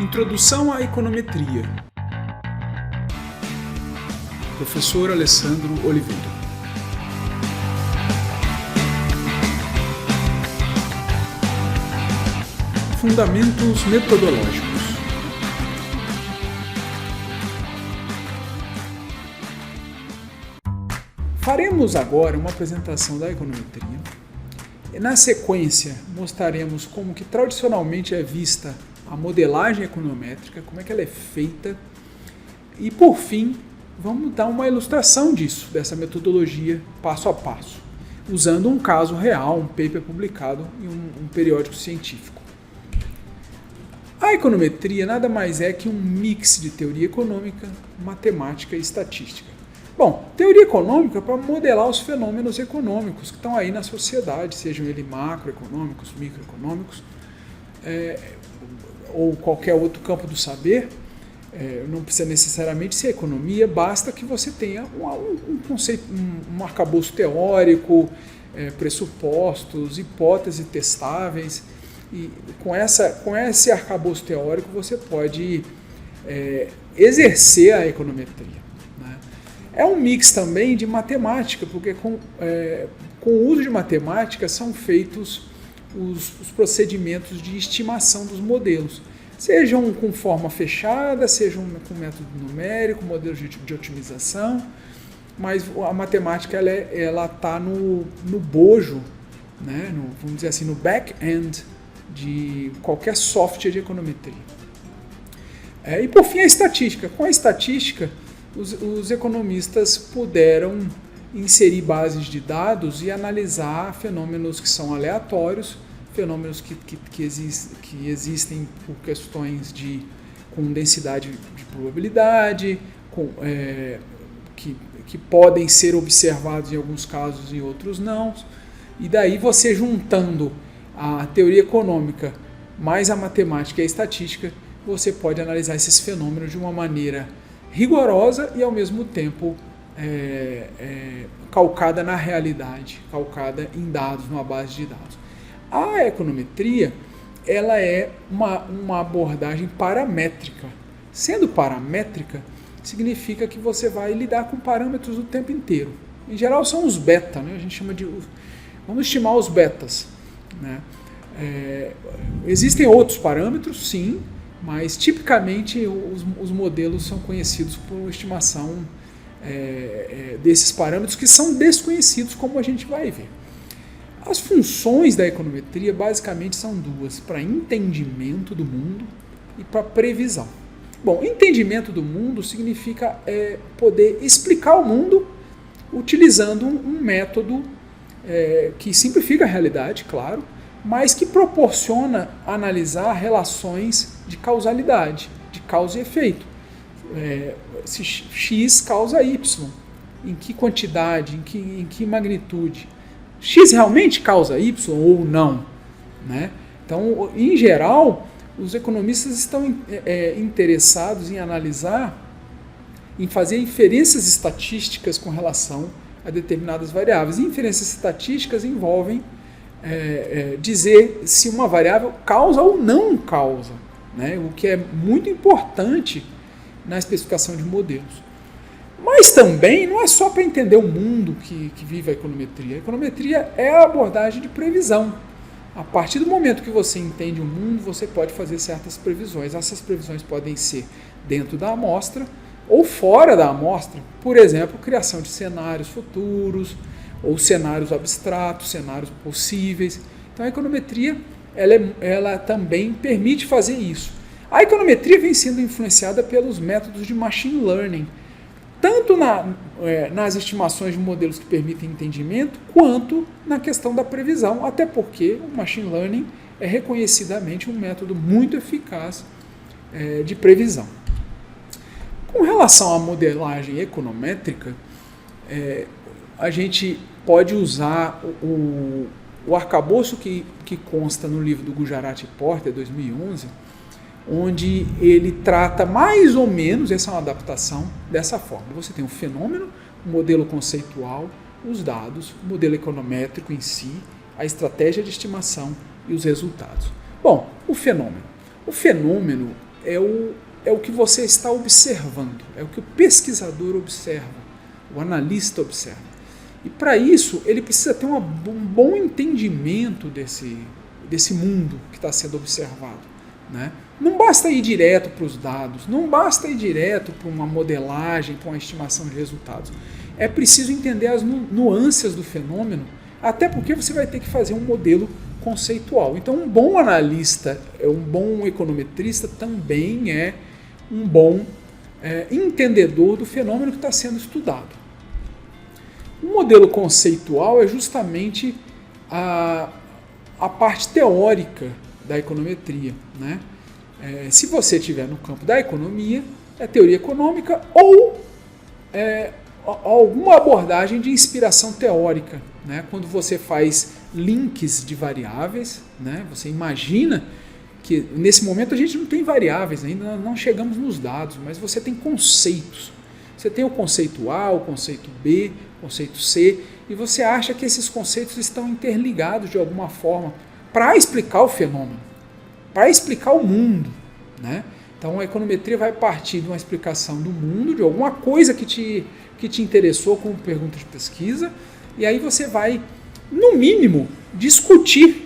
Introdução à Econometria. Professor Alessandro Oliveira. Fundamentos metodológicos. Faremos agora uma apresentação da econometria. Na sequência, mostraremos como que tradicionalmente é vista a modelagem econométrica, como é que ela é feita. E, por fim, vamos dar uma ilustração disso, dessa metodologia passo a passo, usando um caso real, um paper publicado em um periódico científico. A econometria nada mais é que um mix de teoria econômica, matemática e estatística. Bom, teoria econômica para modelar os fenômenos econômicos que estão aí na sociedade, sejam eles macroeconômicos, microeconômicos, ou qualquer outro campo do saber. Não precisa necessariamente ser economia, basta que você tenha um conceito, um arcabouço teórico, pressupostos, hipóteses testáveis, e com esse arcabouço teórico você pode exercer a econometria. É um mix também de matemática, porque com o uso de matemática são feitos os procedimentos de estimação dos modelos, sejam com forma fechada, sejam com método numérico, modelos de otimização, mas a matemática ela está no bojo, né, vamos dizer assim, no back-end de qualquer software de econometria. E por fim a estatística. Com a estatística, os economistas puderam inserir bases de dados e analisar fenômenos que são aleatórios, fenômenos que existem por questões com densidade de probabilidade, que podem ser observados em alguns casos e em outros não. E daí você juntando a teoria econômica mais a matemática e a estatística, você pode analisar esses fenômenos de uma maneira rigorosa e ao mesmo tempo calcada na realidade, calcada em dados, numa base de dados. A econometria ela é uma abordagem paramétrica. Sendo paramétrica, significa que você vai lidar com parâmetros o tempo inteiro. Em geral são os beta, né? A gente chama de... Vamos estimar os betas, né? Existem outros parâmetros, sim, mas tipicamente os modelos são conhecidos por estimação desses parâmetros que são desconhecidos, como a gente vai ver. As funções da econometria basicamente são duas: para entendimento do mundo e para previsão. Bom, entendimento do mundo significa poder explicar o mundo utilizando um método que simplifica a realidade, claro, mas que proporciona analisar relações de causalidade, de causa e efeito. Se X causa Y, em que quantidade, em que magnitude? X realmente causa Y ou não? Né? Então, em geral, os economistas estão interessados em analisar, em fazer inferências estatísticas com relação a determinadas variáveis. E inferências estatísticas envolvem dizer se uma variável causa ou não causa, né? O que é muito importante na especificação de modelos. Mas também não é só para entender o mundo que vive a econometria. A econometria é a abordagem de previsão. A partir do momento que você entende o mundo, você pode fazer certas previsões. Essas previsões podem ser dentro da amostra ou fora da amostra. Por exemplo, criação de cenários futuros, ou cenários abstratos, cenários possíveis. Então a econometria ela também permite fazer isso. A econometria vem sendo influenciada pelos métodos de machine learning, tanto nas estimações de modelos que permitem entendimento, quanto na questão da previsão, até porque o machine learning é reconhecidamente um método muito eficaz de previsão. Com relação à modelagem econométrica, a gente pode usar o arcabouço que consta no livro do Gujarat e Porter, 2011, onde ele trata mais ou menos, essa é uma adaptação, dessa forma. Você tem um fenômeno, um modelo conceitual, os dados, o modelo econométrico em si, a estratégia de estimação e os resultados. Bom, o fenômeno. O fenômeno é o que você está observando, é o que o pesquisador observa, o analista observa. E para isso, ele precisa ter um bom entendimento desse mundo que está sendo observado, né? Não basta ir direto para os dados, não basta ir direto para uma modelagem, para uma estimação de resultados. É preciso entender as nuances do fenômeno, até porque você vai ter que fazer um modelo conceitual. Então, um bom analista, um bom econometrista também é um bom entendedor do fenômeno que está sendo estudado. O modelo conceitual é justamente a parte teórica da econometria, né? Se você estiver no campo da economia, é teoria econômica ou alguma abordagem de inspiração teórica, né? Quando você faz links de variáveis, né? Você imagina que nesse momento a gente não tem variáveis ainda, não chegamos nos dados, mas você tem conceitos. Você tem o conceito A, o conceito B, o conceito C, e você acha que esses conceitos estão interligados de alguma forma para explicar o fenômeno, para explicar o mundo, né? Então a econometria vai partir de uma explicação do mundo, de alguma coisa que te interessou como pergunta de pesquisa, e aí você vai, no mínimo, discutir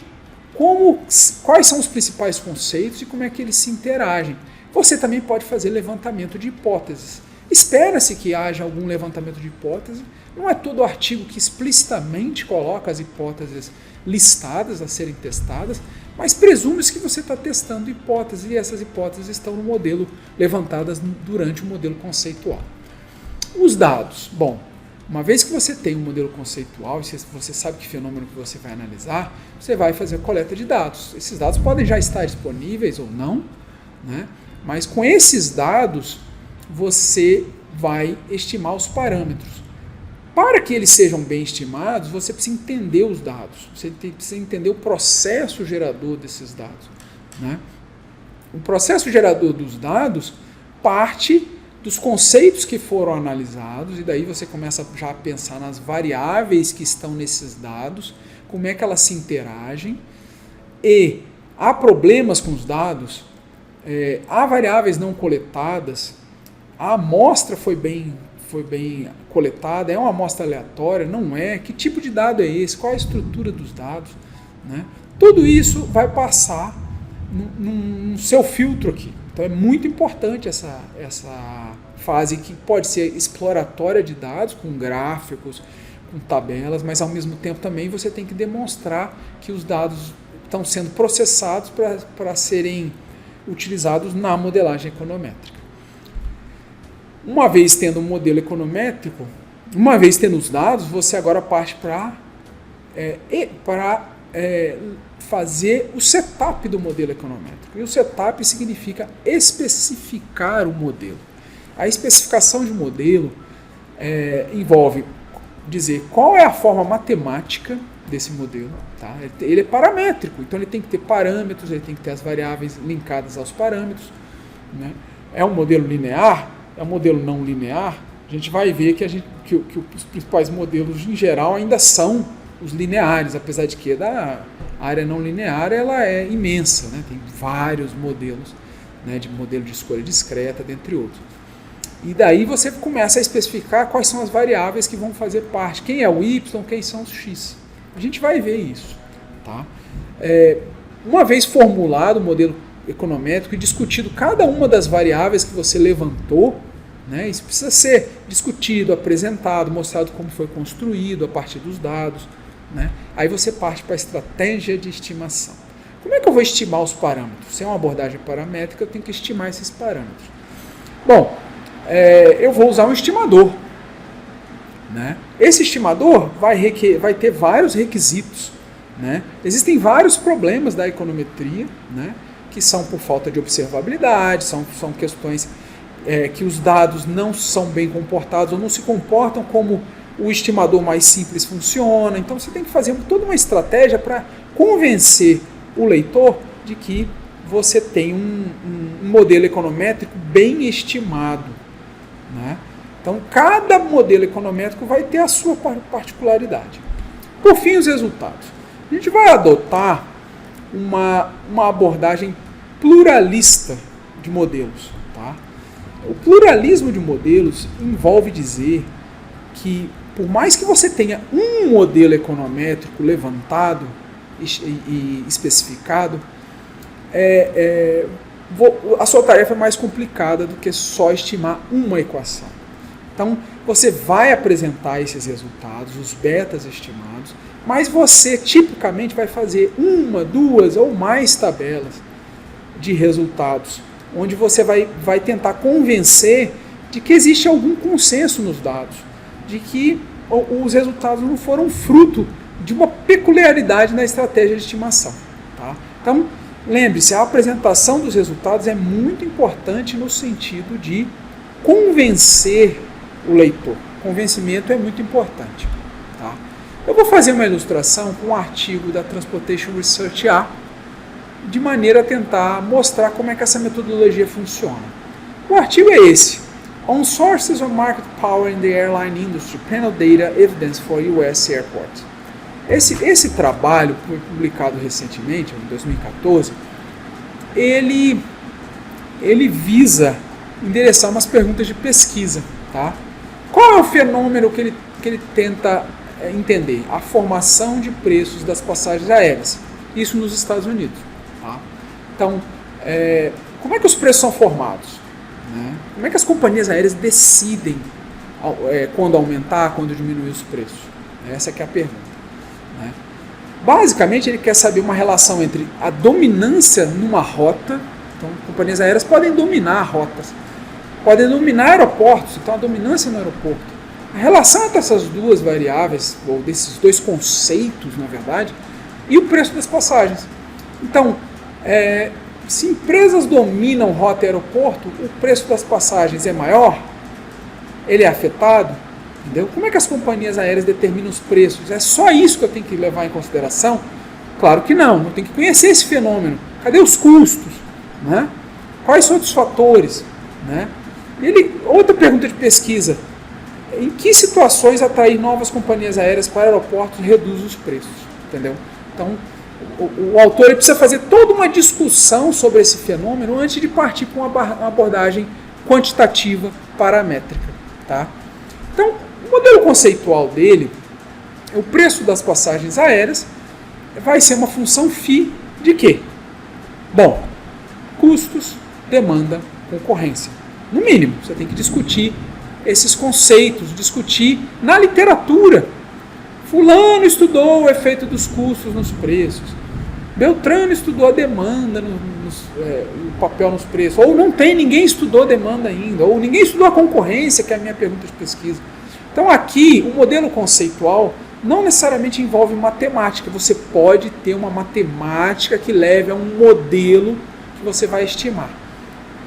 quais são os principais conceitos e como é que eles se interagem. Você também pode fazer levantamento de hipóteses. Espera-se que haja algum levantamento de hipótese. Não é todo artigo que explicitamente coloca as hipóteses listadas a serem testadas, mas presume-se que você está testando hipóteses e essas hipóteses estão no modelo levantadas durante o modelo conceitual. Os dados. Bom, uma vez que você tem um modelo conceitual e você sabe que fenômeno que você vai analisar, você vai fazer a coleta de dados. Esses dados podem já estar disponíveis ou não, né? Mas com esses dados você vai estimar os parâmetros. Para que eles sejam bem estimados, você precisa entender os dados, você precisa entender o processo gerador desses dados, né? O processo gerador dos dados parte dos conceitos que foram analisados, e daí você começa já a pensar nas variáveis que estão nesses dados, como é que elas se interagem, e há problemas com os dados, há variáveis não coletadas, a amostra foi bem coletada, é uma amostra aleatória, não é? Que tipo de dado é esse? Qual a estrutura dos dados? Né? Tudo isso vai passar no seu filtro aqui. Então é muito importante essa fase que pode ser exploratória de dados, com gráficos, com tabelas, mas ao mesmo tempo também você tem que demonstrar que os dados estão sendo processados para serem utilizados na modelagem econométrica. Uma vez tendo um modelo econométrico, uma vez tendo os dados, você agora parte para fazer o setup do modelo econométrico. E o setup significa especificar o modelo. A especificação de modelo envolve dizer qual é a forma matemática desse modelo. Tá? Ele é paramétrico, então ele tem que ter parâmetros, ele tem que ter as variáveis linkadas aos parâmetros. Né? É um modelo linear? É um modelo não linear? A gente vai ver que os principais modelos em geral ainda são os lineares, apesar de que a área não linear ela é imensa, né? Tem vários modelos, né, de modelo de escolha discreta, dentre outros. E daí você começa a especificar quais são as variáveis que vão fazer parte, quem é o y, quem são os x. A gente vai ver isso. Tá? Uma vez formulado o modelo econométrico e discutido cada uma das variáveis que você levantou, né, isso precisa ser discutido, apresentado, mostrado como foi construído a partir dos dados. Né? Aí você parte para a estratégia de estimação. Como é que eu vou estimar os parâmetros? Se é uma abordagem paramétrica, eu tenho que estimar esses parâmetros. Bom, eu vou usar um estimador. Né? Esse estimador vai ter vários requisitos. Né? Existem vários problemas da econometria, né, que são por falta de observabilidade, são questões que os dados não são bem comportados ou não se comportam como o estimador mais simples funciona. Então você tem que fazer toda uma estratégia para convencer o leitor de que você tem um modelo econométrico bem estimado. Né? Então cada modelo econométrico vai ter a sua particularidade. Por fim, os resultados. A gente vai adotar uma abordagem pluralista de modelos. Tá? O pluralismo de modelos envolve dizer que, por mais que você tenha um modelo econométrico levantado e especificado, a sua tarefa é mais complicada do que só estimar uma equação. Então, você vai apresentar esses resultados, os betas estimados, mas você tipicamente vai fazer uma, duas ou mais tabelas de resultados, onde você vai tentar convencer de que existe algum consenso nos dados, de que os resultados não foram fruto de uma peculiaridade na estratégia de estimação. Tá? Então, lembre-se, a apresentação dos resultados é muito importante no sentido de convencer o leitor. Convencimento é muito importante. Tá? Eu vou fazer uma ilustração com um artigo da Transportation Research A, de maneira a tentar mostrar como é que essa metodologia funciona. O artigo é esse: On Sources of Market Power in the Airline Industry, Panel Data Evidence for US Airports. Esse trabalho foi publicado recentemente, em 2014, ele visa endereçar umas perguntas de pesquisa. Tá? Qual é o fenômeno que ele tenta entender? A formação de preços das passagens aéreas. Isso nos Estados Unidos. Tá? Então, como é que os preços são formados? Né? Como é que as companhias aéreas decidem quando aumentar, quando diminuir os preços? Essa que é a pergunta. Né? Basicamente, ele quer saber uma relação entre a dominância numa rota. Então, companhias aéreas podem dominar rotas, podem dominar aeroportos, então a dominância no aeroporto. A relação entre essas duas variáveis, ou desses dois conceitos, na verdade, e o preço das passagens. Então, se empresas dominam rota e aeroporto, o preço das passagens é maior? Ele é afetado? Entendeu? Como é que as companhias aéreas determinam os preços? É só isso que eu tenho que levar em consideração? Claro que não. Eu tenho que conhecer esse fenômeno. Cadê os custos? Né? Quais são outros fatores? Né? Outra pergunta de pesquisa: em que situações atrair novas companhias aéreas para aeroportos reduz os preços? Entendeu? Então, o autor precisa fazer toda uma discussão sobre esse fenômeno antes de partir para uma abordagem quantitativa paramétrica. Tá? Então, o modelo conceitual dele, o preço das passagens aéreas, vai ser uma função φ de quê? Bom, custos, demanda, concorrência. No mínimo, você tem que discutir esses conceitos, discutir na literatura. Fulano estudou o efeito dos custos nos preços. Beltrano estudou a demanda, o papel nos preços. Ou ninguém estudou a demanda ainda. Ou ninguém estudou a concorrência, que é a minha pergunta de pesquisa. Então aqui, o modelo conceitual não necessariamente envolve matemática. Você pode ter uma matemática que leve a um modelo que você vai estimar.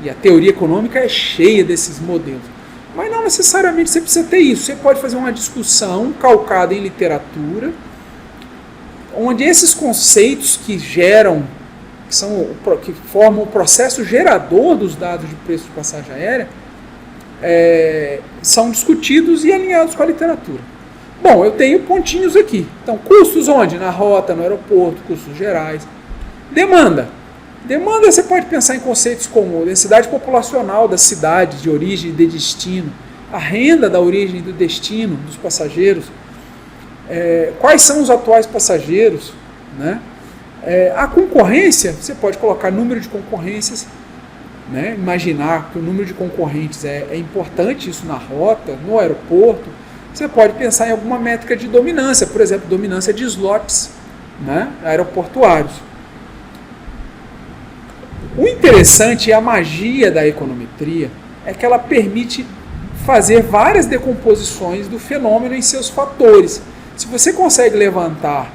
E a teoria econômica é cheia desses modelos. Mas não necessariamente você precisa ter isso. Você pode fazer uma discussão calcada em literatura, onde esses conceitos que formam o processo gerador dos dados de preço de passagem aérea, são discutidos e alinhados com a literatura. Bom, eu tenho pontinhos aqui. Então, custos onde? Na rota, no aeroporto, custos gerais. Demanda. Demanda, você pode pensar em conceitos como densidade populacional das cidades de origem e de destino, a renda da origem e do destino dos passageiros, quais são os atuais passageiros, né? A concorrência, você pode colocar número de concorrências, né? Imaginar que o número de concorrentes é importante, isso na rota, no aeroporto. Você pode pensar em alguma métrica de dominância, por exemplo, dominância de slots, né? Aeroportuários. O interessante e a magia da econometria é que ela permite fazer várias decomposições do fenômeno em seus fatores. Se você consegue levantar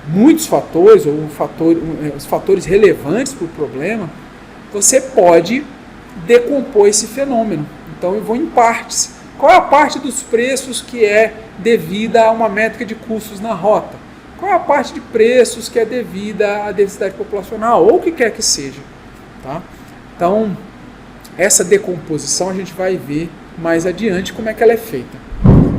muitos fatores, ou os fatores relevantes para o problema, você pode decompor esse fenômeno. Então eu vou em partes. Qual é a parte dos preços que é devida a uma métrica de custos na rota? Qual é a parte de preços que é devida à densidade populacional, ou o que quer que seja. Tá? Então, essa decomposição a gente vai ver mais adiante como é que ela é feita.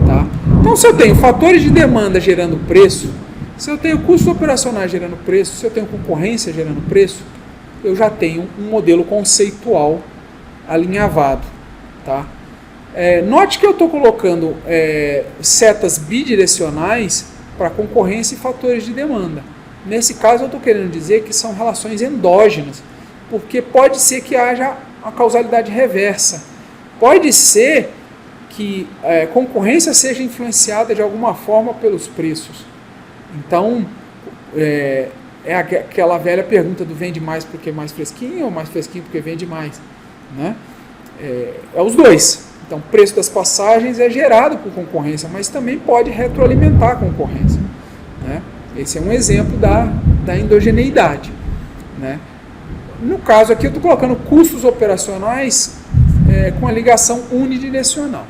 Tá? Então, se eu tenho fatores de demanda gerando preço, se eu tenho custos operacionais gerando preço, se eu tenho concorrência gerando preço, eu já tenho um modelo conceitual alinhavado. Tá? Note que eu estou colocando setas bidirecionais para concorrência e fatores de demanda. Nesse caso, eu estou querendo dizer que são relações endógenas, porque pode ser que haja a causalidade reversa. Pode ser que a concorrência seja influenciada de alguma forma pelos preços. Então, é aquela velha pergunta do vende mais porque é mais fresquinho ou mais fresquinho porque vende mais, né? É os dois. Então, o preço das passagens é gerado por concorrência, mas também pode retroalimentar a concorrência, né? Esse é um exemplo da endogeneidade, né? No caso aqui, eu estou colocando custos operacionais com a ligação unidirecional,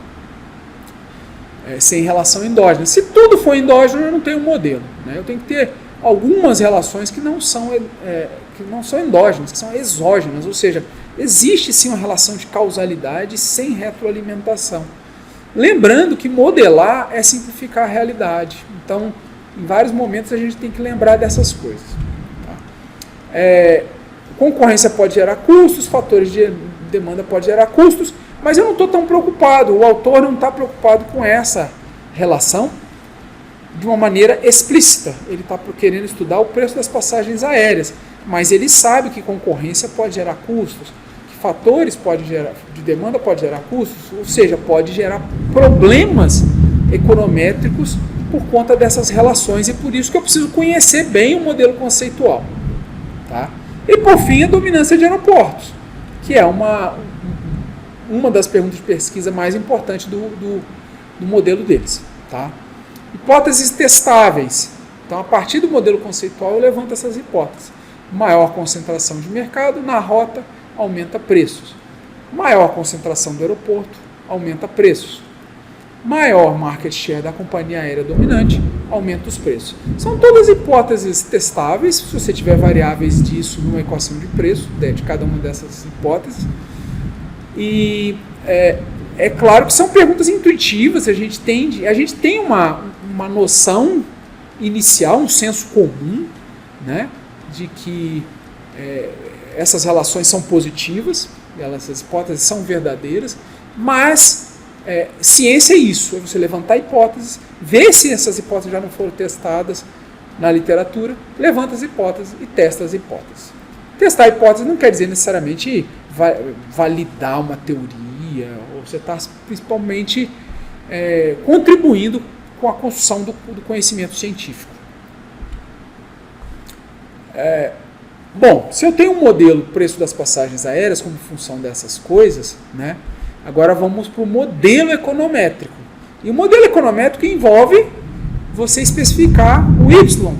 sem relação endógena. Se tudo for endógeno, eu não tenho um modelo, né? Eu tenho que ter algumas relações que não são endógenas, que são exógenas, ou seja, existe sim uma relação de causalidade sem retroalimentação. Lembrando que modelar é simplificar a realidade. Então, em vários momentos a gente tem que lembrar dessas coisas. Tá? Concorrência pode gerar custos, fatores de demanda pode gerar custos, mas eu não estou tão preocupado, o autor não está preocupado com essa relação de uma maneira explícita. Ele está querendo estudar o preço das passagens aéreas, mas ele sabe que concorrência pode gerar custos, que fatores de demanda pode gerar custos, ou seja, pode gerar problemas econométricos por conta dessas relações, e por isso que eu preciso conhecer bem o modelo conceitual. Tá? E por fim, a dominância de aeroportos, que é uma das perguntas de pesquisa mais importantes do modelo deles. Tá? Hipóteses testáveis. Então, a partir do modelo conceitual, eu levanto essas hipóteses. Maior concentração de mercado na rota aumenta preços. Maior concentração do aeroporto aumenta preços. Maior market share da companhia aérea dominante aumenta os preços. São todas hipóteses testáveis, se você tiver variáveis disso numa equação de preço, de cada uma dessas hipóteses. E é claro que são perguntas intuitivas, a gente tem uma noção inicial, um senso comum, né, de que essas relações são positivas, essas hipóteses são verdadeiras, mas ciência é isso, é você levantar hipóteses, ver se essas hipóteses já não foram testadas na literatura, levanta as hipóteses e testa as hipóteses. Testar a hipótese não quer dizer necessariamente validar uma teoria, ou você está principalmente contribuindo com a construção do conhecimento científico. Bom, se eu tenho um modelo preço das passagens aéreas como função dessas coisas, né, agora vamos para o modelo econométrico. E o modelo econométrico envolve você especificar o Y.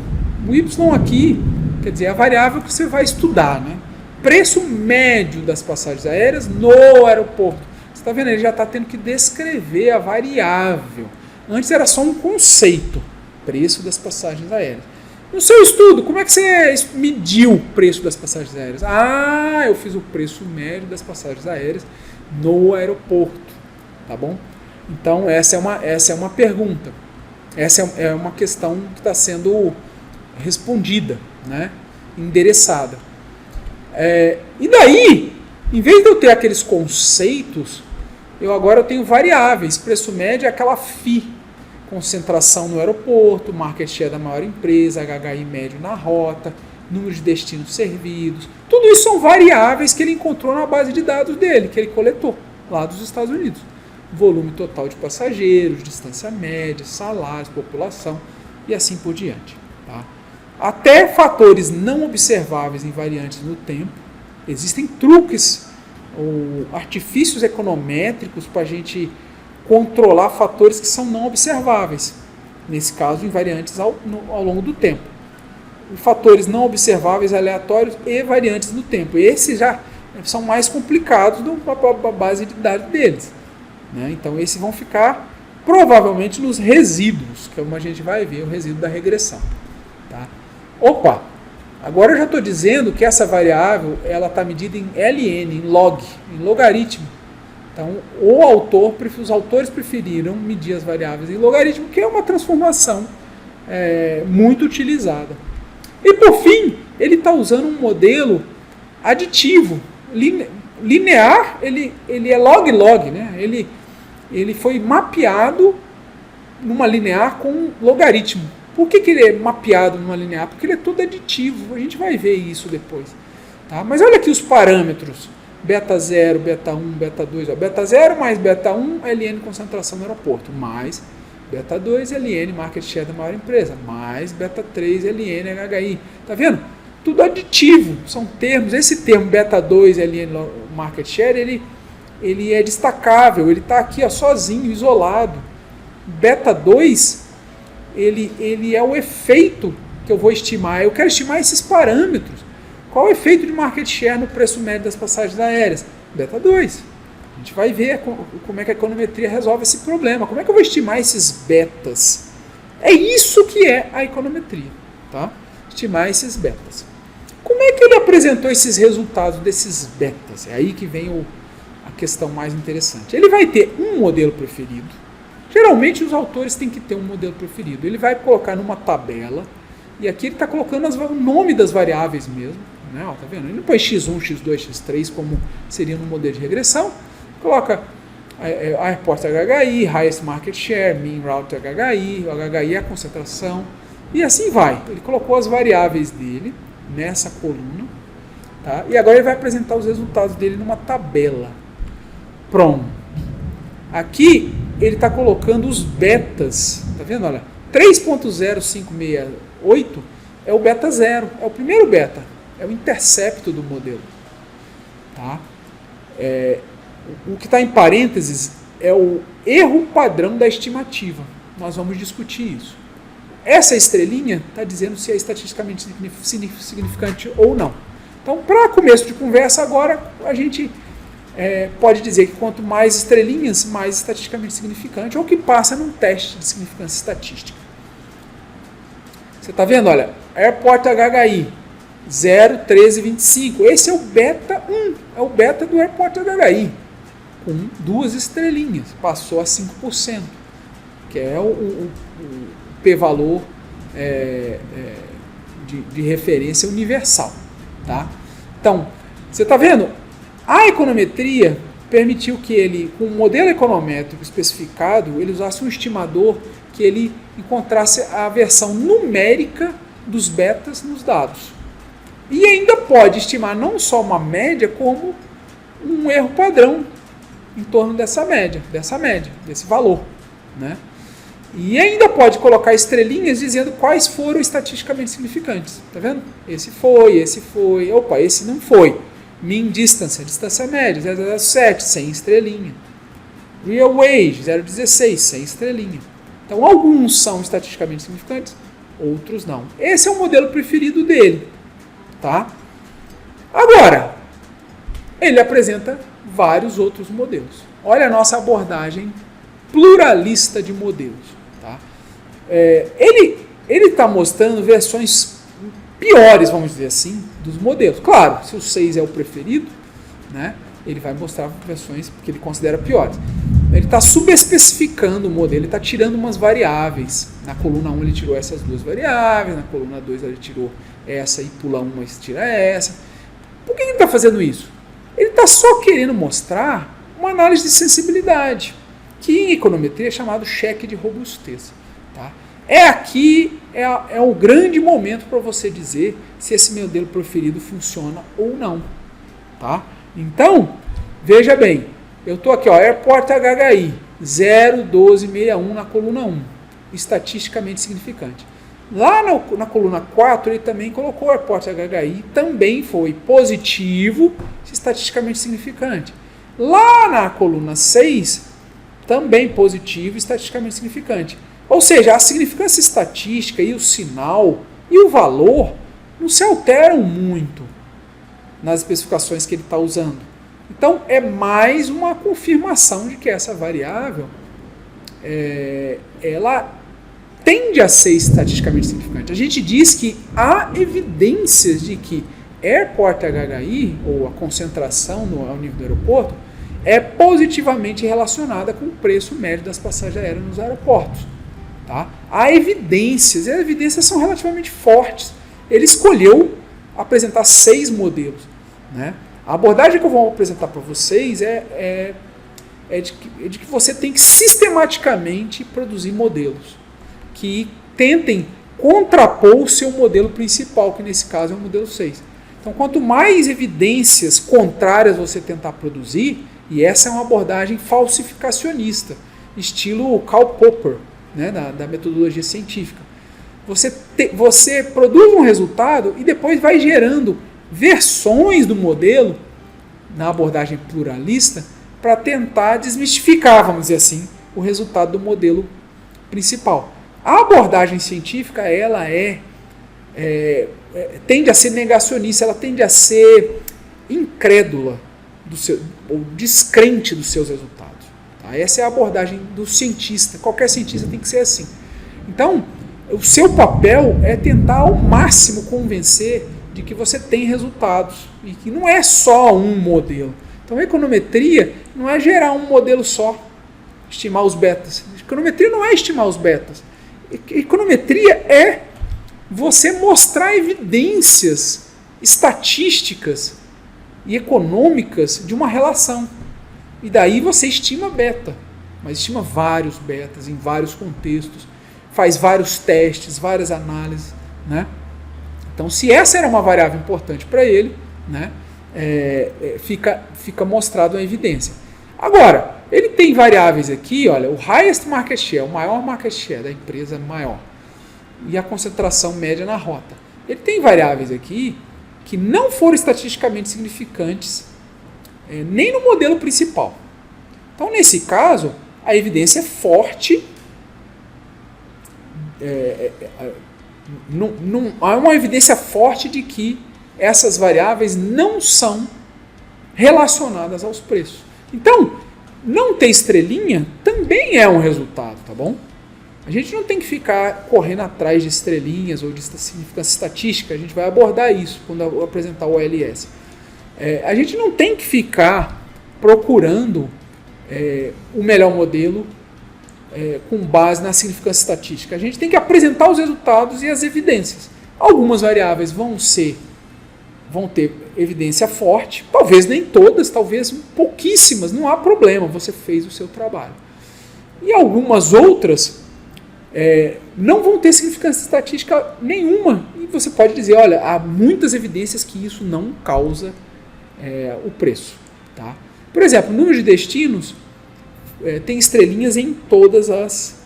O Y aqui, quer dizer, a variável que você vai estudar, né? Preço médio das passagens aéreas no aeroporto. Você está vendo? Ele já está tendo que descrever a variável. Antes era só um conceito, preço das passagens aéreas. No seu estudo, como é que você mediu o preço das passagens aéreas? Eu fiz o preço médio das passagens aéreas no aeroporto, tá bom? Então essa é uma pergunta, essa é uma questão que está sendo respondida, né? Endereçada. E daí, em vez de eu ter aqueles conceitos, eu tenho variáveis. Preço médio é aquela FI, concentração no aeroporto, market share da maior empresa, HHI médio na rota, número de destinos servidos. Tudo isso são variáveis que ele encontrou na base de dados dele, que ele coletou lá dos Estados Unidos. Volume total de passageiros, distância média, salários, população e assim por diante. Tá? Até fatores não observáveis em variantes no tempo. Existem truques ou artifícios econométricos para a gente controlar fatores que são não observáveis. Nesse caso, em variantes ao longo do tempo. Fatores não observáveis, aleatórios e variantes no tempo. Esses já são mais complicados da base de dados deles. Né? Então, esses vão ficar provavelmente nos resíduos, que é como a gente vai ver, o resíduo da regressão. Tá? Opa! Agora eu já estou dizendo que essa variável está medida em LN, em log, em logaritmo. Então, os autores preferiram medir as variáveis em logaritmo, que é uma transformação muito utilizada. E por fim, ele está usando um modelo aditivo. Linear, ele é log-log, né? Ele foi mapeado numa linear com um logaritmo. Por que ele é mapeado numa linear? Porque ele é tudo aditivo. A gente vai ver isso depois. Tá? Mas olha aqui os parâmetros. Beta 0, beta 1, beta 2. Ó. Beta 0 mais beta 1, LN concentração no aeroporto. Mais beta 2, LN market share da maior empresa. Mais beta 3, LN HHI. Tá vendo? Tudo aditivo. São termos. Esse termo beta 2, LN market share, ele é destacável. Ele está aqui ó, sozinho, isolado. Beta 2, ele é o efeito que eu vou estimar. Eu quero estimar esses parâmetros. Qual o efeito de market share no preço médio das passagens aéreas? Beta 2. A gente vai ver como é que a econometria resolve esse problema. Como é que eu vou estimar esses betas? É isso que é a econometria. Tá? Estimar esses betas. Como é que ele apresentou esses resultados desses betas? É aí que vem a questão mais interessante. Ele vai ter um modelo preferido. Geralmente os autores têm que ter um modelo preferido. Ele vai colocar numa tabela, e aqui ele está colocando o nome das variáveis mesmo. Né? Ó, tá vendo? Ele não põe x1, x2, x3 como seria no modelo de regressão. Coloca Airport HHI, Highest Market Share, Mean Route HHI, o HHI é a concentração, e assim vai. Ele colocou as variáveis dele nessa coluna, tá? E agora ele vai apresentar os resultados dele numa tabela. Pronto. Aqui ele está colocando os betas, tá vendo? Olha, 3.0568 é o beta 0, é o primeiro beta, é o intercepto do modelo. Tá? O que está em parênteses é o erro padrão da estimativa. Nós vamos discutir isso. Essa estrelinha está dizendo se é estatisticamente significante ou não. Então, para começo de conversa, agora a gente pode dizer que quanto mais estrelinhas, mais estatisticamente significante, ou que passa num teste de significância estatística. Você está vendo? Olha, Airport HHI 0,1325. Esse é o beta 1, é o beta do Airport HHI, com 2 estrelinhas, passou a 5%, que é o p-valor de referência universal. Tá? Então, você está vendo? A econometria permitiu que ele, com um modelo econométrico especificado, ele usasse um estimador que ele encontrasse a versão numérica dos betas nos dados. E ainda pode estimar não só uma média, como um erro padrão em torno desse valor. Né? E ainda pode colocar estrelinhas dizendo quais foram estatisticamente significantes. Tá vendo? Esse foi, opa, esse não foi. Mean distance, a distância média, 0,07, 100 estrelinha. Real wage, 0,16, 100 estrelinha. Então, alguns são estatisticamente significantes, outros não. Esse é o modelo preferido dele. Tá? Agora, ele apresenta vários outros modelos. Olha a nossa abordagem pluralista de modelos. Tá? Ele está mostrando versões piores, vamos dizer assim, dos modelos. Claro, se o 6 é o preferido, né, ele vai mostrar versões que ele considera piores. Ele está subespecificando o modelo, ele está tirando umas variáveis. Na coluna 1 ele tirou essas duas variáveis, na coluna 2 ele tirou essa e pula uma e tira essa. Por que ele está fazendo isso? Ele está só querendo mostrar uma análise de sensibilidade, que em econometria é chamado cheque de robustez. Tá? Aqui é o grande momento para você dizer se esse modelo preferido funciona ou não. Tá? Então, veja bem, eu estou aqui, ó, Airport HHI 0,1261 na coluna 1, estatisticamente significante. Lá na coluna 4 ele também colocou Airport HHI, também foi positivo, estatisticamente significante. Lá na coluna 6, também positivo, estatisticamente significante. Ou seja, a significância estatística e o sinal e o valor não se alteram muito nas especificações que ele está usando. Então, é mais uma confirmação de que essa variável ela tende a ser estatisticamente significante. A gente diz que há evidências de que Airport HHI, ou a concentração ao nível do aeroporto, é positivamente relacionada com o preço médio das passagens aéreas nos aeroportos. Tá? Há evidências, e as evidências são relativamente fortes. Ele escolheu apresentar 6 modelos. né? A abordagem que eu vou apresentar para vocês é de que você tem que sistematicamente produzir modelos que tentem contrapor o seu modelo principal, que nesse caso é o modelo 6. Então, quanto mais evidências contrárias você tentar produzir, e essa é uma abordagem falsificacionista, estilo Karl Popper, né, da metodologia científica. Você produz um resultado e depois vai gerando versões do modelo, na abordagem pluralista, para tentar desmistificar, vamos dizer assim, o resultado do modelo principal. A abordagem científica, ela tende a ser negacionista, ela tende a ser incrédula ou descrente dos seus resultados. Tá? Essa é a abordagem do cientista. Qualquer cientista tem que ser assim. Então, o seu papel é tentar ao máximo convencer de que você tem resultados e que não é só um modelo. Então, a econometria não é gerar um modelo só, estimar os betas. A econometria não é estimar os betas. Econometria é você mostrar evidências estatísticas e econômicas de uma relação. E daí você estima beta, mas estima vários betas em vários contextos, faz vários testes, várias análises, né? Então, se essa era uma variável importante para ele, né, fica mostrado a evidência. Agora, ele tem variáveis aqui, olha, o highest market share, o maior market share da empresa maior, e a concentração média na rota. Ele tem variáveis aqui que não foram estatisticamente significantes, nem no modelo principal. Então, nesse caso, a evidência é forte. Há uma evidência forte de que essas variáveis não são relacionadas aos preços. Então, não ter estrelinha também é um resultado, tá bom? A gente não tem que ficar correndo atrás de estrelinhas ou de significância estatística, a gente vai abordar isso quando eu apresentar o OLS. A gente não tem que ficar procurando o melhor modelo com base na significância estatística. A gente tem que apresentar os resultados e as evidências. Algumas variáveis vão ter evidência forte, talvez nem todas, talvez pouquíssimas, não há problema, você fez o seu trabalho. E algumas outras não vão ter significância estatística nenhuma, e você pode dizer, olha, há muitas evidências que isso não causa o preço. Tá? Por exemplo, o número de destinos tem estrelinhas em todas as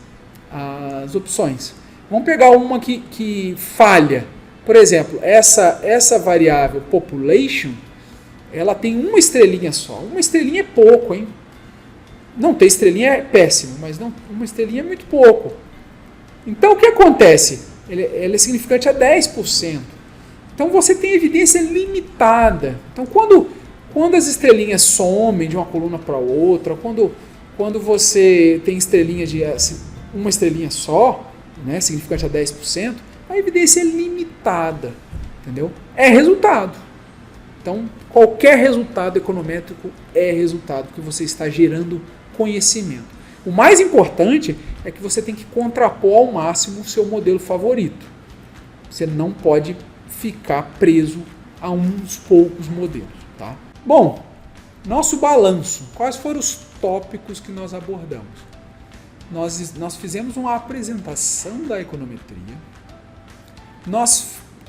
opções. Vamos pegar uma que falha. Por exemplo, essa variável population, ela tem uma estrelinha só. Uma estrelinha é pouco, hein? Não ter estrelinha é péssimo, mas uma estrelinha é muito pouco. Então, o que acontece? Ele é significante a 10%. Então, você tem evidência limitada. Então, quando as estrelinhas somem de uma coluna para outra, quando você tem estrelinha uma estrelinha só, né, significante a 10%, a evidência é limitada, entendeu? É resultado. Então, qualquer resultado econométrico é resultado, porque você está gerando conhecimento. O mais importante é que você tem que contrapor ao máximo o seu modelo favorito. Você não pode ficar preso a uns poucos modelos. Tá? Bom, nosso balanço. Quais foram os tópicos que nós abordamos? Nós fizemos uma apresentação da econometria.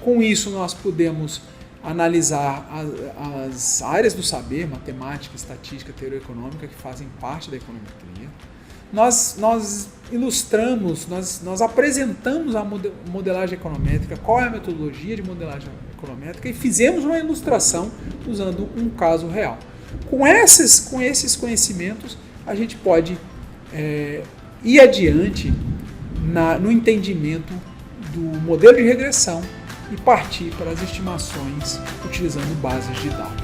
Com isso, nós pudemos analisar as áreas do saber, matemática, estatística, teoria econômica, que fazem parte da econometria. Nós ilustramos, nós apresentamos a modelagem econométrica, qual é a metodologia de modelagem econométrica, e fizemos uma ilustração usando um caso real. Com esses conhecimentos, a gente pode ir adiante no entendimento do modelo de regressão e partir para as estimações utilizando bases de dados.